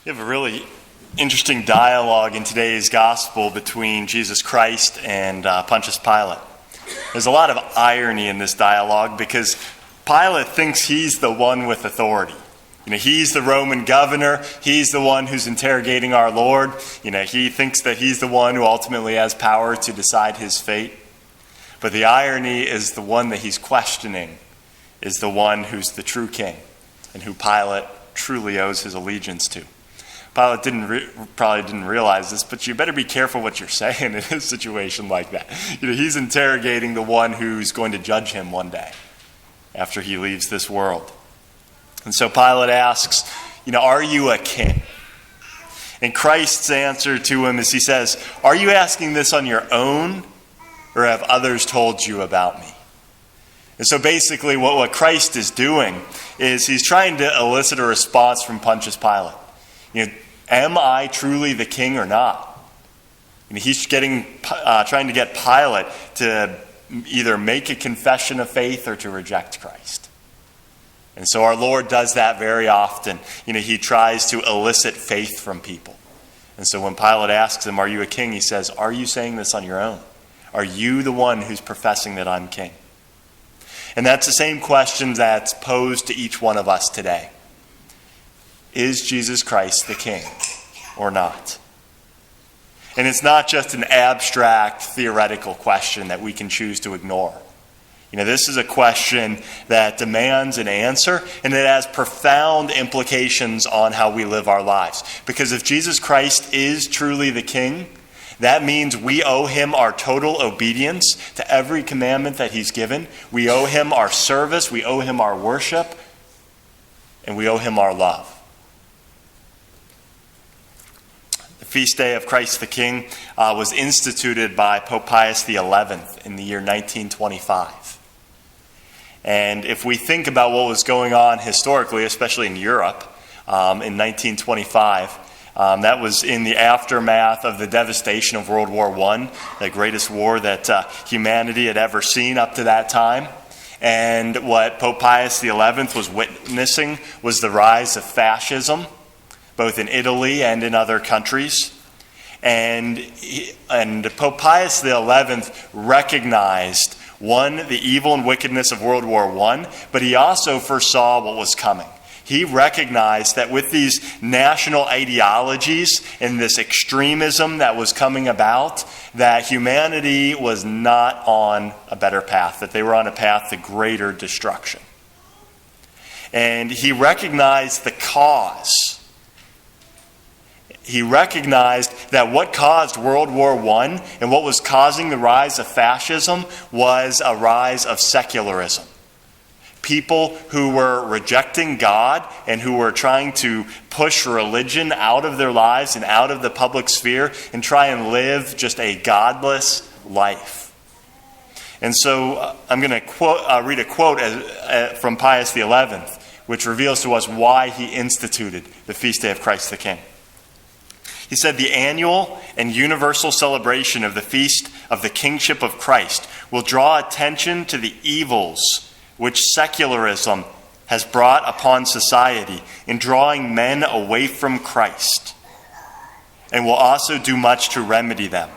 We have a really interesting dialogue in today's gospel between Jesus Christ and Pontius Pilate. There's a lot of irony in this dialogue because Pilate thinks he's the one with authority. He's the Roman governor. He's the one who's interrogating our Lord. He thinks that he's the one who ultimately has power to decide his fate. But the irony is the one that he's questioning is the one who's the true king and who Pilate truly owes his allegiance to. Pilate probably didn't realize this, but you better be careful what you're saying in a situation like that. He's interrogating the one who's going to judge him one day after he leaves this world. And so Pilate asks, are you a king? And Christ's answer to him is he says, are you asking this on your own, or have others told you about me? And so basically what Christ is doing is he's trying to elicit a response from Pontius Pilate. Am I truly the king or not? He's trying to get Pilate to either make a confession of faith or to reject Christ. And so our Lord does that very often. He tries to elicit faith from people. And so when Pilate asks him, are you a king? He says, are you saying this on your own? Are you the one who's professing that I'm king? And that's the same question that's posed to each one of us today. Is Jesus Christ the king or not? And it's not just an abstract, theoretical question that we can choose to ignore. This is a question that demands an answer, and it has profound implications on how we live our lives. Because if Jesus Christ is truly the king, that means we owe him our total obedience to every commandment that he's given. We owe him our service, we owe him our worship, and we owe him our love. The feast day of Christ the King was instituted by Pope Pius XI in the year 1925. And if we think about what was going on historically, especially in Europe in 1925, that was in the aftermath of the devastation of World War I, the greatest war that humanity had ever seen up to that time. And what Pope Pius XI was witnessing was the rise of fascism, both in Italy and in other countries. And Pope Pius XI recognized, one, the evil and wickedness of World War I, but he also foresaw what was coming. He recognized that with these national ideologies and this extremism that was coming about, that humanity was not on a better path, that they were on a path to greater destruction. And he recognized the cause. He recognized that what caused World War I and what was causing the rise of fascism was a rise of secularism. People who were rejecting God and who were trying to push religion out of their lives and out of the public sphere and try and live just a godless life. And so I'm going to read a quote from Pius XI, which reveals to us why he instituted the Feast Day of Christ the King. He said, the annual and universal celebration of the Feast of the Kingship of Christ will draw attention to the evils which secularism has brought upon society in drawing men away from Christ, and will also do much to remedy them.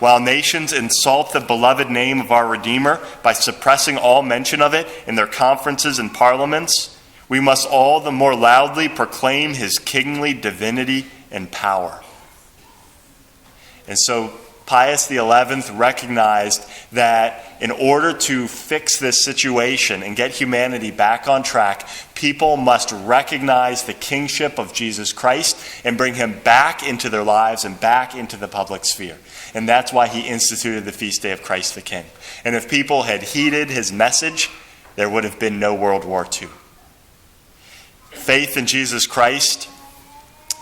While nations insult the beloved name of our Redeemer by suppressing all mention of it in their conferences and parliaments, we must all the more loudly proclaim his kingly divinity and power. And so Pius XI recognized that in order to fix this situation and get humanity back on track, people must recognize the kingship of Jesus Christ and bring him back into their lives and back into the public sphere. And that's why he instituted the Feast Day of Christ the King. And if people had heeded his message, there would have been no World War II. Faith in Jesus Christ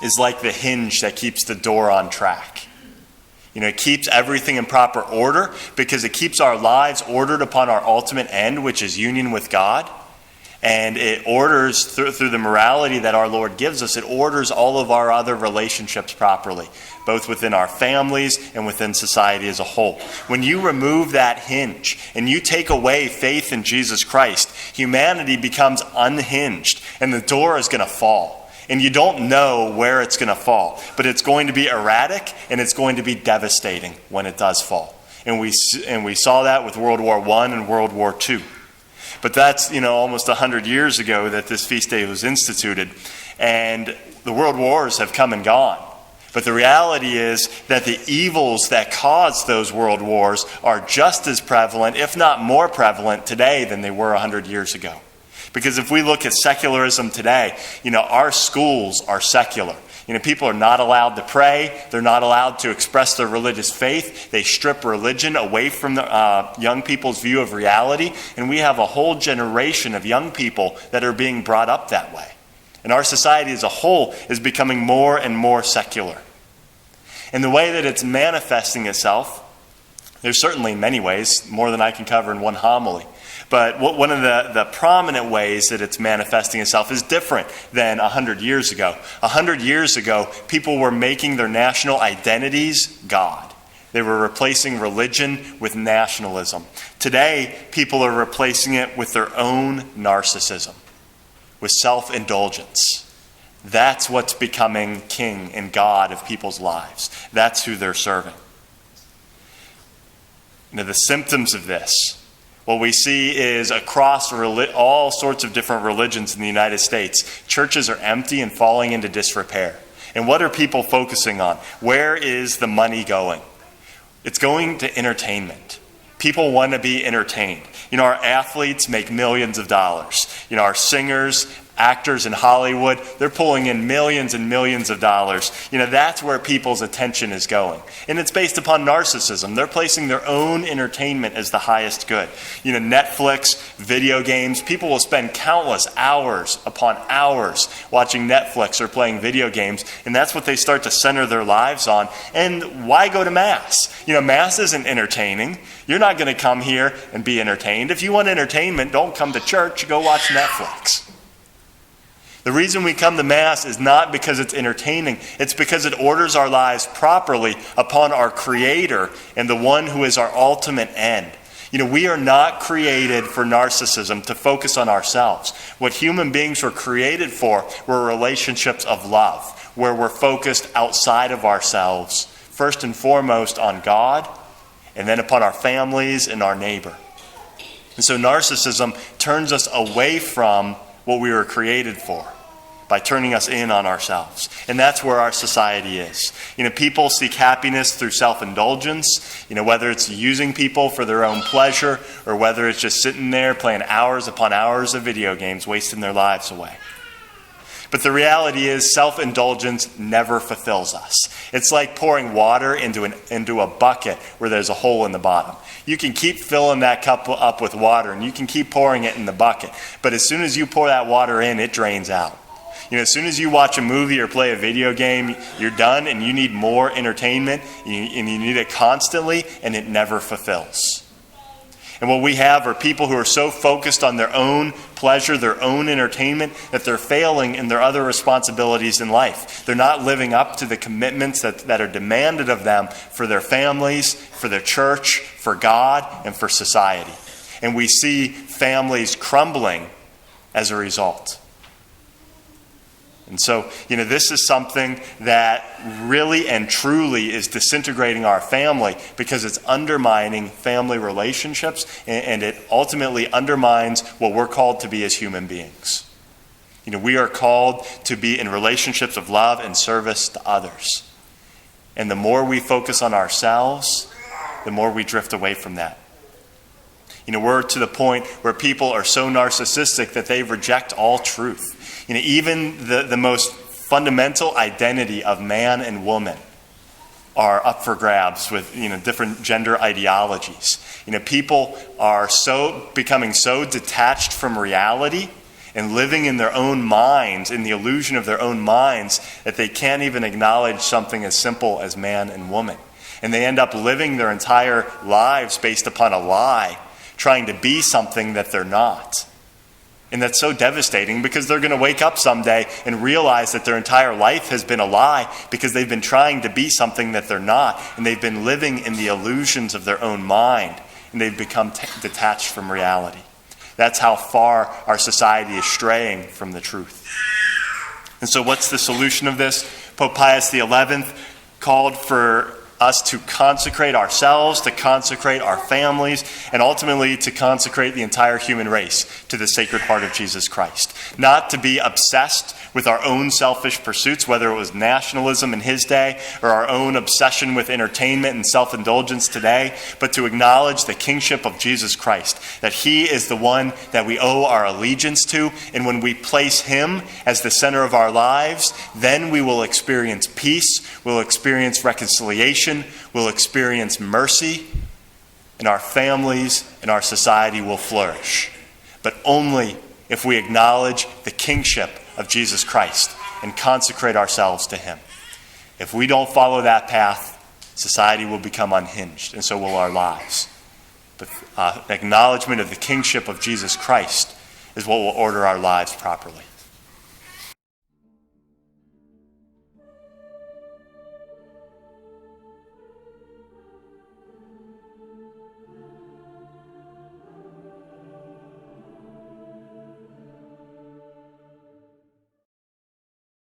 is like the hinge that keeps the door on track. It keeps everything in proper order because it keeps our lives ordered upon our ultimate end, which is union with God. And it orders, through the morality that our Lord gives us, it orders all of our other relationships properly, both within our families and within society as a whole. When you remove that hinge and you take away faith in Jesus Christ, humanity becomes unhinged and the door is going to fall. And you don't know where it's going to fall. But it's going to be erratic, and it's going to be devastating when it does fall. And we saw that with World War I and World War II. But that's, almost 100 years ago that this feast day was instituted. And the world wars have come and gone. But the reality is that the evils that caused those world wars are just as prevalent, if not more prevalent today than they were 100 years ago. Because if we look at secularism today, our schools are secular. People are not allowed to pray. They're not allowed to express their religious faith. They strip religion away from the young people's view of reality. And we have a whole generation of young people that are being brought up that way. And our society as a whole is becoming more and more secular. And the way that it's manifesting itself, there's certainly many ways, more than I can cover in one homily. But one of the prominent ways that it's manifesting itself is different than 100 years ago. 100 years ago, people were making their national identities God. They were replacing religion with nationalism. Today, people are replacing it with their own narcissism, with self-indulgence. That's what's becoming king and God of people's lives. That's who they're serving. The symptoms of this, what we see is across all sorts of different religions in the United States, churches are empty and falling into disrepair. And what are people focusing on? Where is the money going? It's going to entertainment. People want to be entertained. Our athletes make millions of dollars. Our singers, actors in Hollywood, they're pulling in millions and millions of dollars. That's where people's attention is going. And it's based upon narcissism. They're placing their own entertainment as the highest good. Netflix, video games, people will spend countless hours upon hours watching Netflix or playing video games, and that's what they start to center their lives on. And why go to Mass? Mass isn't entertaining. You're not going to come here and be entertained. If you want entertainment, don't come to church, go watch Netflix. The reason we come to Mass is not because it's entertaining. It's because it orders our lives properly upon our Creator and the one who is our ultimate end. We are not created for narcissism, to focus on ourselves. What human beings were created for were relationships of love, where we're focused outside of ourselves, first and foremost on God, and then upon our families and our neighbor. And so narcissism turns us away from what we were created for by turning us in on ourselves. And that's where our society is. People seek happiness through self-indulgence, whether it's using people for their own pleasure or whether it's just sitting there playing hours upon hours of video games, wasting their lives away. But the reality is self-indulgence never fulfills us. It's like pouring water into a bucket where there's a hole in the bottom. You can keep filling that cup up with water and you can keep pouring it in the bucket. But as soon as you pour that water in, it drains out. As soon as you watch a movie or play a video game, you're done and you need more entertainment and you need it constantly, and it never fulfills. And what we have are people who are so focused on their own pleasure, their own entertainment, that they're failing in their other responsibilities in life. They're not living up to the commitments that are demanded of them for their families, for their church, for God, and for society. And we see families crumbling as a result. And so, this is something that really and truly is disintegrating our family because it's undermining family relationships and it ultimately undermines what we're called to be as human beings. We are called to be in relationships of love and service to others. And the more we focus on ourselves, the more we drift away from that. We're to the point where people are so narcissistic that they reject all truth. Even the most fundamental identity of man and woman are up for grabs with different gender ideologies. People are becoming so detached from reality and living in their own minds, in the illusion of their own minds, that they can't even acknowledge something as simple as man and woman. And they end up living their entire lives based upon a lie, trying to be something that they're not. And that's so devastating because they're going to wake up someday and realize that their entire life has been a lie because they've been trying to be something that they're not. And they've been living in the illusions of their own mind. And they've become detached from reality. That's how far our society is straying from the truth. And so what's the solution of this? Pope Pius XI called for us to consecrate ourselves, to consecrate our families, and ultimately to consecrate the entire human race to the Sacred Heart of Jesus Christ. Not to be obsessed with our own selfish pursuits, whether it was nationalism in his day or our own obsession with entertainment and self-indulgence today, but to acknowledge the kingship of Jesus Christ, that he is the one that we owe our allegiance to, and when we place him as the center of our lives, then we will experience peace, we'll experience reconciliation, we'll experience mercy, and our families and our society will flourish. But only if we acknowledge the kingship of Jesus Christ and consecrate ourselves to him. If we don't follow that path, society will become unhinged, and so will our lives. But acknowledgement of the kingship of Jesus Christ is what will order our lives properly.